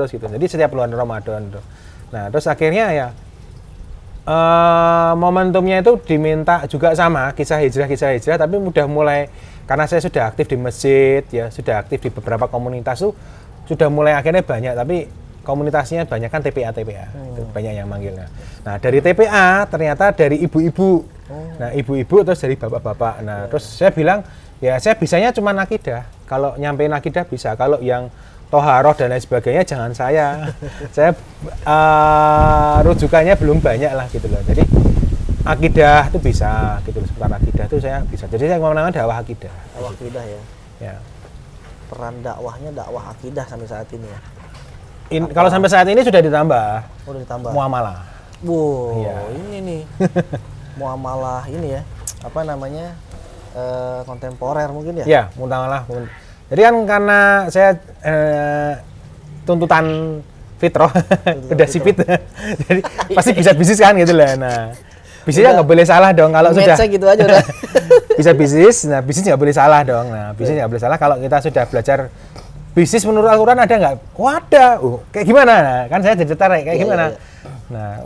gitu. Jadi setiap bulan Ramadan tuh. Nah terus akhirnya ya momentumnya itu diminta juga sama kisah hijrah, tapi udah mulai karena saya sudah aktif di masjid ya, sudah aktif di beberapa komunitas tuh sudah mulai akhirnya banyak, tapi komunitasnya banyak kan TPA itu banyak yang manggilnya. Nah dari TPA ternyata dari ibu-ibu, nah ibu-ibu terus dari bapak-bapak. Nah terus saya bilang ya saya bisanya cuma akidah. Kalau nyampein akidah bisa, kalau yang toharoh dan lain sebagainya jangan saya rujukannya belum banyak lah gitu loh. Jadi akidah itu bisa gitu loh, seputar akidah itu saya bisa. Jadi saya ngomong-ngomong dakwah akidah. Dakwah akidah ya. Ya. Peran dakwahnya dakwah akidah sampai saat ini ya. Kalau sampai saat ini sudah ditambah. Udah ditambah. Muamalah. Wow, Ya. ini nih. Muamalah ini ya. Apa namanya? Kontemporer mungkin ya? Ya, muamalah. Jadi kan karena saya tuntutan fitrah, udah sipit, jadi pasti bisa bisnis kan gitu lah. Nah, bisnisnya nggak boleh salah dong kalau sudah. gitu aja udah. Bisa bisnis, nah bisnis nggak boleh salah dong. Nah, bisnis nggak boleh salah kalau kita sudah belajar bisnis menurut Al-Quran ada nggak? Wadah, kayak gimana? Nah, kan saya jadi tertarik kayak gimana? Iya. Nah,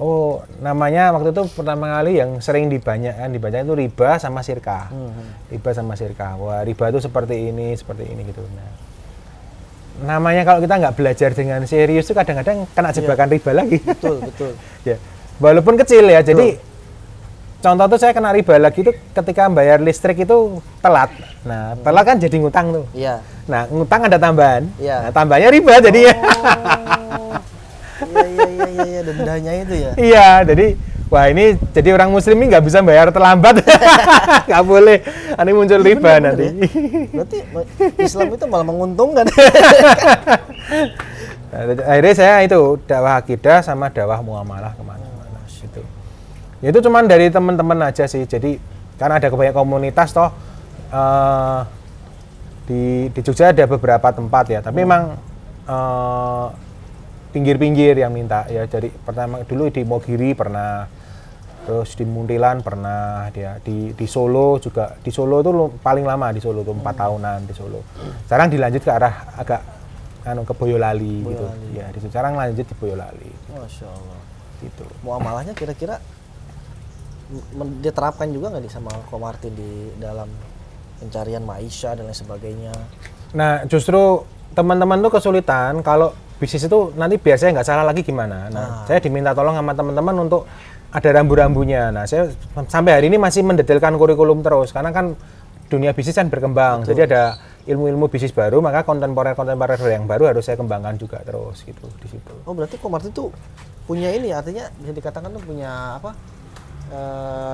namanya waktu itu pertama kali yang sering dibaca itu riba sama sirka. Riba sama sirka. Wah, riba itu seperti ini gitu. Nah, namanya kalau kita nggak belajar dengan serius itu kadang-kadang kena jebakan riba lagi. Betul. Ya, walaupun kecil ya. Jadi contoh tuh saya kena riba lagi itu ketika bayar listrik itu telat. Nah, telat kan jadi ngutang tuh. Iya. Nah, ngutang ada tambahan. Iya. Nah, tambahnya riba jadinya. Iya, dendanya itu ya. Iya, jadi wah ini jadi orang muslim ini nggak bisa bayar terlambat. Nggak boleh. Ini muncul riba nanti. Ya? Berarti Islam itu malah menguntungkan. Nah, akhirnya saya itu dakwah akidah sama dakwah muamalah kemana-mana gitu. Itu cuman dari teman-teman aja sih. Jadi karena ada banyak komunitas toh di Jogja ada beberapa tempat ya. Tapi memang pinggir-pinggir yang minta ya. Jadi pertama dulu di Mogiri pernah, terus di Muntilan pernah, dia di Solo juga. Di Solo itu paling lama di Solo tuh 4 tahunan di Solo. Sekarang dilanjut ke arah agak ke Boyolali gitu. Ya, sekarang lanjut di Boyolali. Masya Allah. Gitu. Muamalahnya kira-kira diterapkan juga nggak nih sama Ko Martin di dalam pencarian maisha dan lain sebagainya? Nah, justru teman-teman tuh kesulitan kalau bisnis itu nanti biasanya nggak salah lagi gimana. Nah, saya diminta tolong sama teman-teman untuk ada rambu-rambunya. Nah, saya sampai hari ini masih mendetailkan kurikulum terus karena kan dunia bisnis kan berkembang. Betul. Jadi ada ilmu-ilmu bisnis baru, maka kontemporer yang baru harus saya kembangkan juga terus gitu di situ. Oh, berarti Ko Martin tuh punya ini, artinya bisa dikatakan tuh punya apa?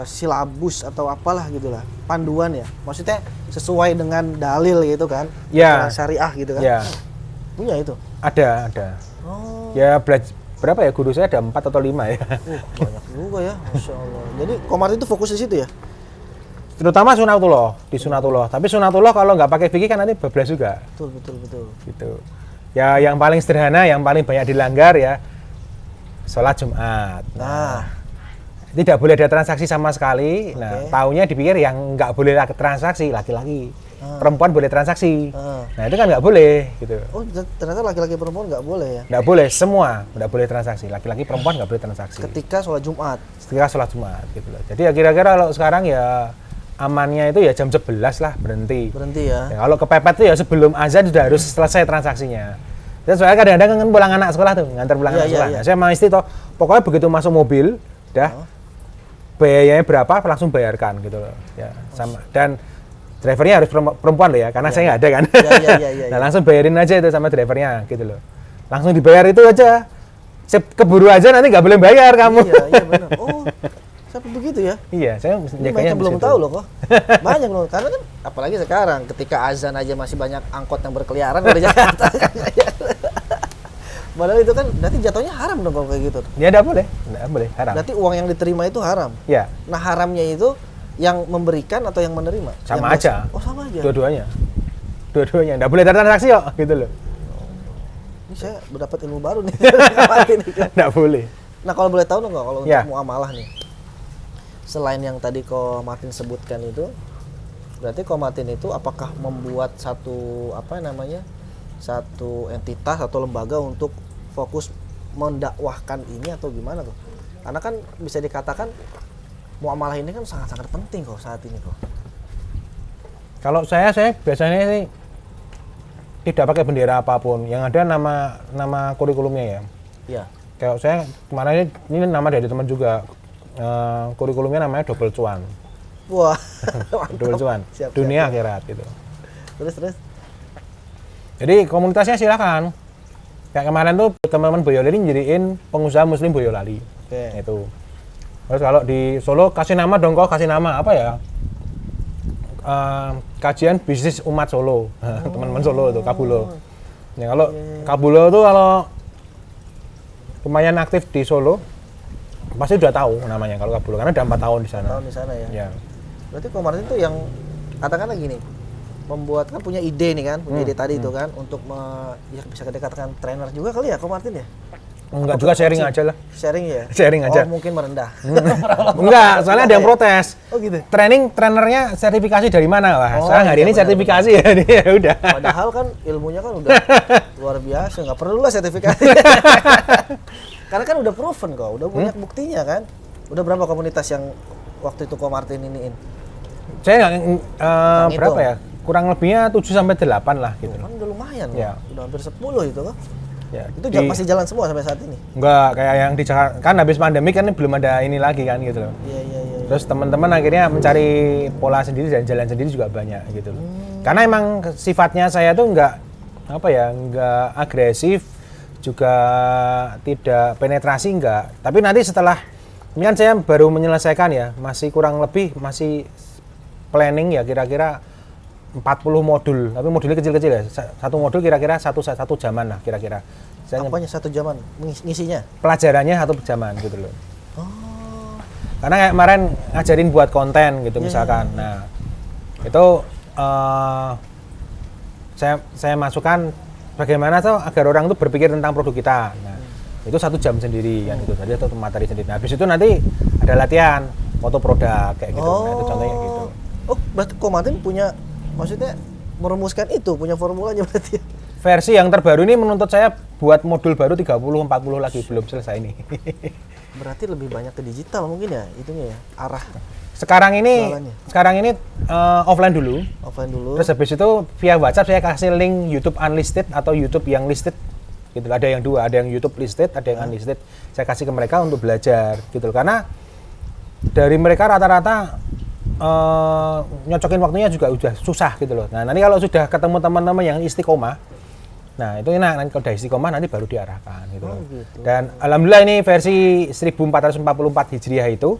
Silabus atau apalah gitulah, panduan ya. Maksudnya sesuai dengan dalil gitu kan? Ya. Syariah gitu kan? Ya. Punya itu? Ada. Oh. Ya berapa ya, guru saya ada 4 atau 5 ya. Banyak juga ya, Masya Allah. Jadi Ko Martin itu fokus di situ ya? Terutama sunatullah, di sunatullah. Tapi sunatullah kalau nggak pakai fikih kan nanti bablas juga. Betul. Gitu. Ya yang paling sederhana, yang paling banyak dilanggar ya sholat Jumat. Nah, tidak boleh ada transaksi sama sekali. Nah, taunya dipikir yang nggak boleh transaksi laki-laki. perempuan boleh transaksi. Ah. Nah itu kan nggak boleh gitu. Oh, ternyata laki-laki perempuan nggak boleh ya? Nggak boleh, semua nggak boleh transaksi. Laki-laki perempuan nggak boleh transaksi. Ketika sholat Jumat. Ketika sholat Jumat gitu loh. Jadi ya kira-kira kalau sekarang ya amannya itu ya jam 11 lah berhenti. Berhenti ya? Ya, kalau kepepet tuh ya sebelum azan sudah harus selesai transaksinya. Dan soalnya kadang-kadang kan pulang anak sekolah tuh, ngantar pulang anak sekolah. Nah, saya sama istri toh, pokoknya begitu masuk mobil, biayanya berapa langsung bayarkan gitu loh. Ya, sama. Dan drivernya harus perempuan loh ya, karena saya nggak ada kan. Nah langsung bayarin aja itu sama drivernya gitu loh. Langsung dibayar itu aja. Keburu aja nanti nggak boleh bayar kamu. Iya benar. Oh, sampai begitu ya? Iya, saya banyak belum tahu loh kok. Banyak loh, karena kan apalagi sekarang ketika azan aja masih banyak angkot yang berkeliaran dari Jakarta. Padahal itu kan berarti jatuhnya haram dong kalau kayak gitu. Ya nggak boleh, haram. Berarti uang yang diterima itu haram. Ya. Nah haramnya itu yang memberikan atau yang menerima? Sama aja. Oh sama aja. Dua-duanya, nggak boleh transaksi kok, gitu loh. Ini saya mendapat ilmu baru nih. Nggak boleh. Nah kalau boleh tahu dong kalau untuk Ya. muamalah nih, selain yang tadi Ko Martin sebutkan itu, berarti Ko Martin itu apakah membuat satu satu entitas atau lembaga untuk fokus mendakwahkan ini atau gimana tuh? Karena kan bisa dikatakan muamalah ini kan sangat-sangat penting kok saat ini kok. Kalau saya biasanya sih tidak pakai bendera apapun, yang ada nama kurikulumnya ya. Iya. Kayak saya kemarin ini nama dari teman juga, kurikulumnya namanya double cuan. Wah. Double cuan. Dunia akhirat gitu. Terus. Jadi komunitasnya silakan. Kayak kemarin tuh teman-teman Boyolali jadiin pengusaha muslim Boyolali. Oke. Itu. Terus kalau di Solo kasih nama dong kok, kasih nama apa ya? Kajian bisnis umat Solo. Teman-teman Solo itu Kabulo. Ya kalau Kabulo tuh kalau lumayan aktif di Solo pasti udah tahu namanya kalau Kabulo karena udah 4 tahun di sana. 4 tahun di sana ya. Ya. Berarti Ko Martin itu yang katakanlah gini, membuat kan punya ide nih kan, punya ide tadi itu kan untuk ya bisa dikatakan trainer juga kali ya Ko Martin ya? Enggak juga sharing aja lah. Sharing ya? Sharing aja. Oh, mungkin merendah. Enggak, soalnya ada yang protes. Oh gitu. Trainernya sertifikasi dari mana? Wah, Oh, saya hari iya, ini benar, sertifikasi ya, ya udah. Padahal kan ilmunya kan udah luar biasa, nggak perlu lah sertifikasi. Karena kan udah proven kok, udah banyak buktinya kan. Udah berapa komunitas yang waktu itu Ko Martin iniin? Saya nggak berapa hitung. ya? Kurang lebihnya 7 sampai 8 lah gitu. Kan udah lumayan Ya. loh. Udah hampir 10 itu kok. Ya, Itu masih jalan semua sampai saat ini. enggak kayak yang di Jakarta kan habis pandemi kan belum ada ini lagi kan gitu loh. Iya. Terus teman-teman akhirnya mencari pola sendiri dan jalan sendiri juga banyak gitu loh. Karena emang sifatnya saya tuh enggak agresif, juga tidak penetrasi enggak. Tapi nanti setelah ini kan saya baru menyelesaikan ya, masih kurang lebih masih planning ya kira-kira 40 modul, tapi modulnya kecil-kecil ya. Satu modul kira-kira satu jaman lah kira-kira. Apanya 1 jaman ngisinya? Pelajarannya 1 jaman gitu loh. Oh. Karena kayak kemarin ngajarin buat konten gitu misalkan. Nah, itu saya masukkan bagaimana tuh agar orang tuh berpikir tentang produk kita. Nah, itu 1 jam sendiri kan gitu. Jadi itu materi sendiri. Nah, habis itu nanti ada latihan foto produk kayak gitu. Nah, itu contohnya gitu. Oh, berarti Ko Martin punya maksudnya merumuskan itu, punya formulanya berarti. Versi yang terbaru ini menuntut saya buat modul baru 30-40 lagi, belum selesai ini. Berarti lebih banyak ke digital mungkin ya, itunya ya, arah Sekarang ini jualannya. offline dulu. Offline dulu. Terus habis itu via WhatsApp saya kasih link YouTube unlisted atau YouTube yang listed. Gitu. Ada yang dua, ada yang YouTube listed, ada yang unlisted. Saya kasih ke mereka untuk belajar gitu loh. Karena dari mereka rata-rata nyocokin waktunya juga udah susah gitu loh. Nah, nanti kalau sudah ketemu teman-teman yang istiqomah, nah itu enak, nanti kalau udah istiqomah nanti baru diarahkan gitu loh. Gitu. Dan alhamdulillah ini versi 1444 Hijriah itu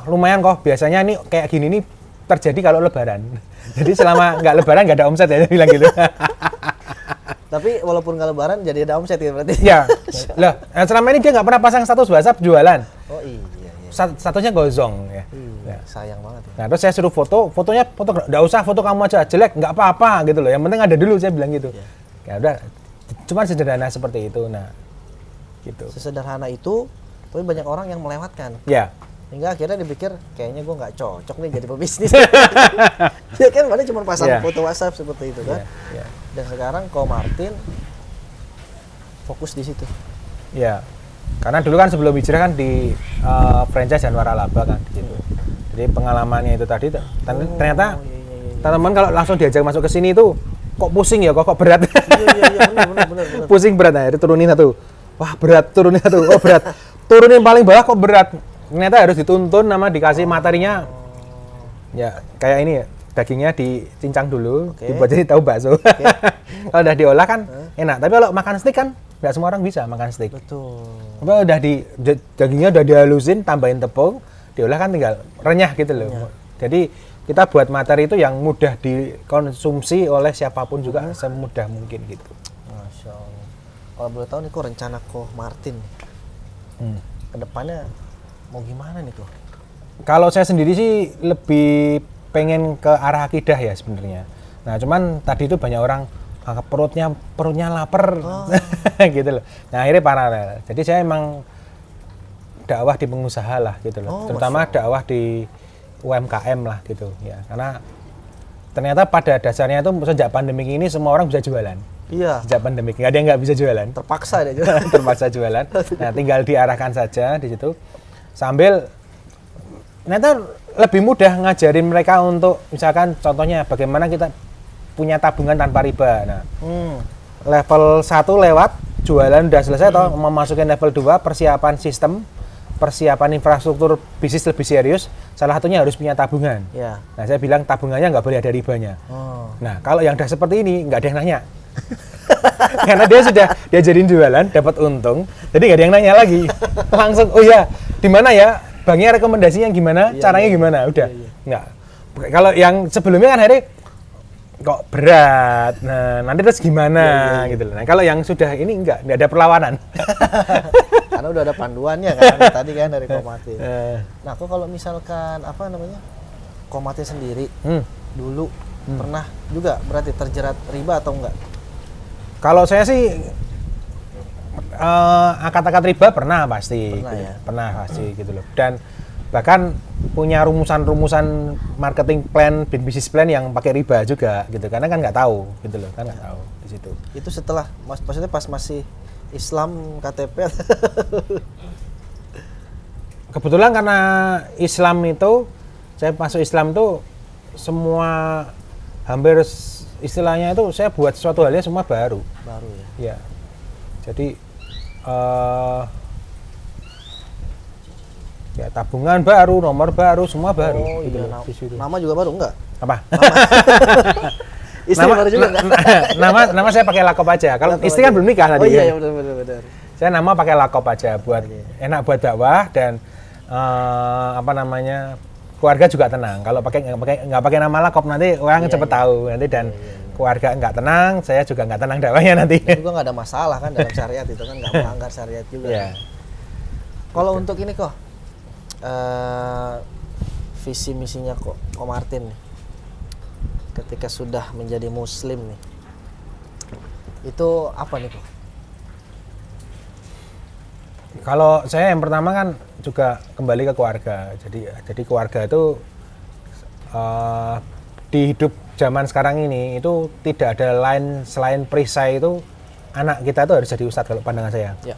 lumayan biasanya ini kayak gini nih terjadi kalau lebaran. Jadi selama nggak lebaran nggak ada omset ya, dia bilang gitu. Tapi walaupun nggak lebaran jadi ada omset ya berarti. Ya, lah selama ini dia nggak pernah pasang status WhatsApp jualan. Oh iya. Statusnya gosong ya. Ya. Sayang banget ya. Nah terus saya suruh fotonya nggak usah foto kamu aja jelek nggak apa-apa gitu loh. Yang penting ada dulu, saya bilang gitu. Ya udah, cuma sederhana seperti itu. Nah, gitu. Sesederhana itu, tapi banyak orang yang melewatkan. Ya. Hingga akhirnya dipikir kayaknya gue nggak cocok nih jadi pebisnis. Ya kan, padahal cuma pasang foto WhatsApp seperti itu kan. Dan sekarang Ko Martin fokus di situ. Ya, karena dulu kan sebelum hijrah kan di franchise Januar Laba kan gitu. Jadi pengalamannya itu tadi ternyata teman-teman kalau langsung diajak masuk ke sini itu kok pusing ya, kok berat. Iya, benar. Pusing berat, nah itu turunin satu. Wah berat, turunin satu. Oh berat. Turunin paling bawah kok berat. Ternyata harus dituntun sama dikasih materinya. Ya kayak ini ya, dagingnya dicincang dulu, dibuat jadi tahu bakso. Kalau udah diolah kan enak. Tapi kalau makan steak kan nggak semua orang bisa makan steak. Betul. Kalau udah dagingnya udah dihalusin, tambahin tepung, diolah kan tinggal renyah gitu loh. Jadi kita buat materi itu yang mudah dikonsumsi oleh siapapun juga semudah mungkin gitu. Masya Allah. Kalau boleh tahu nih kok rencana Ko Martin kedepannya mau gimana nih kok? Kalau saya sendiri sih lebih pengen ke arah akidah ya sebenarnya. Nah cuman tadi itu banyak orang perutnya lapar gitu loh. Nah akhirnya paralel. Jadi saya emang dakwah di pengusaha lah gitu loh. Terutama dakwah di UMKM lah gitu ya. Karena ternyata pada dasarnya itu sejak pandemi ini semua orang bisa jualan. Iya. Sejak pandemi nggak ada yang nggak bisa jualan. Terpaksa dia jualan. Terpaksa jualan. Nah tinggal diarahkan saja di situ. Sambil ternyata lebih mudah ngajarin mereka untuk misalkan contohnya bagaimana kita punya tabungan tanpa riba. Nah, level 1 lewat jualan udah selesai atau memasukin level 2 persiapan sistem, persiapan infrastruktur bisnis lebih serius. Salah satunya harus punya tabungan. Ya. Nah, saya bilang tabungannya nggak boleh ada ribanya. Nah, kalau yang udah seperti ini nggak ada yang nanya. Karena dia sudah diajarin jualan, dapat untung, jadi nggak ada yang nanya lagi. Langsung, oh ya, di mana ya? Banknya rekomendasinya gimana? Caranya gimana? Udah, nggak. Kalau yang sebelumnya kan hari kok berat. Nah, nanti terus gimana gitu loh. Nah, kalau yang sudah ini nggak ada perlawanan. Karena udah ada panduannya kan tadi kan dari Ko Martin. Nah, kok kalau misalkan apa namanya? Ko Martin sendiri dulu pernah juga berarti terjerat riba atau enggak? Kalau saya sih akad-akad riba pernah pasti, Pernah, gitu. ya? Pernah pasti gitu loh. Dan bahkan punya rumusan-rumusan marketing plan, business plan yang pakai riba juga gitu. Karena kan nggak tahu gitu loh, kan nggak tahu di situ. Itu setelah maksudnya pas masih Islam KTP. Kebetulan karena Islam itu saya masuk Islam itu semua hampir istilahnya itu saya buat sesuatu halnya semua baru. Baru ya. Ya. Jadi ya tabungan baru, nomor baru, semua baru. Oh gitu iya, loh, di situ. nama juga baru enggak? Apa? Istri baru juga enggak? Nama saya pakai lakop aja. Kalau Lakop istri aja. kan belum nikah tadi. Oh iya, kan? benar. Saya nama pakai lakop aja buat enak buat dakwah dan apa namanya keluarga juga tenang. Kalau nggak pakai nama lakop nanti orang cepet tahu nanti dan keluarga nggak tenang, saya juga nggak tenang dakwahnya nanti. Itu juga nggak ada masalah kan dalam syariat itu kan nggak melanggar syariat juga. Yeah. Kalau untuk ini kok visi misinya Ko Martin nih, ketika sudah menjadi Muslim nih, itu apa nih kok? Kalau saya yang pertama kan juga kembali ke keluarga. Jadi keluarga itu di hidup zaman sekarang ini itu tidak ada lain selain perisai itu anak kita itu harus jadi ustadz kalau pandangan saya. Ya.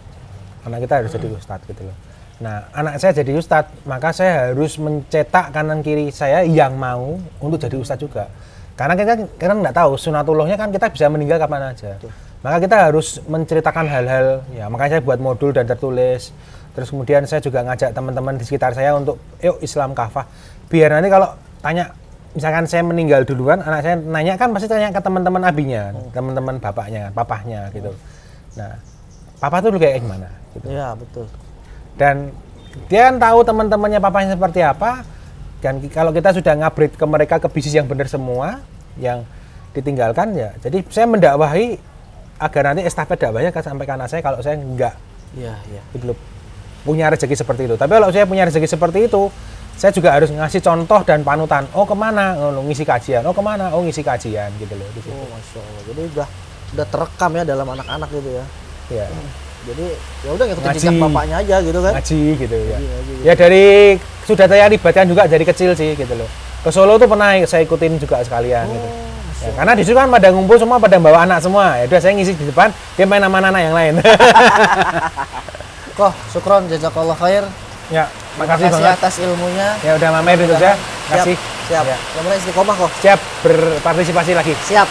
Anak kita harus jadi ustadz gitu loh. Nah, anak saya jadi ustadz, maka saya harus mencetak kanan kiri saya yang mau untuk jadi ustadz juga. Karena kita nggak tahu sunatullahnya kan kita bisa meninggal kapan aja. Maka kita harus menceritakan hal-hal, ya makanya saya buat modul dan tertulis. Terus kemudian saya juga ngajak teman-teman di sekitar saya untuk yuk Islam kafah. Biar nanti kalau tanya, misalkan saya meninggal duluan, anak saya nanya kan pasti tanya ke teman-teman abinya, teman-teman bapaknya, papahnya gitu. Nah, papa tuh dulu kayak gimana? Gitu. Iya betul. Dan dia kan tahu teman-temannya papahnya seperti apa. Dan kalau kita sudah ngabrit ke mereka ke bisnis yang benar semua, yang ditinggalkan ya. Jadi saya mendakwahi agar nanti estafet dakwahnya sampai ke anak saya kalau saya enggak gitu, punya rezeki seperti itu. Tapi kalau saya punya rezeki seperti itu, saya juga harus ngasih contoh dan panutan. Oh kemana? Oh, ngisi kajian. Oh kemana? Oh ngisi kajian gitu loh. Di situ. Oh masya Allah. Jadi udah terekam ya dalam anak-anak gitu ya. Ya. Jadi ya udah ngikutin Ngaji. jejak bapaknya aja gitu kan. Ngaji gitu ya. Ngaji. Ya dari sudah saya libatkan juga dari kecil sih gitu loh. Ke Solo tuh pernah saya ikutin juga sekalian gitu. Ya, karena di situ kan pada ngumpul semua pada bawa anak semua. Ya udah saya ngisi di depan, dia main sama anak yang lain. Koh, syukron jazakallah khair. Ya, Terima makasih kasih banget. atas ilmunya. Ya udah mamer itu ya. Siap, Kasih. siap. Ya. Semoga istiqomah kok. Siap berpartisipasi lagi. Siap.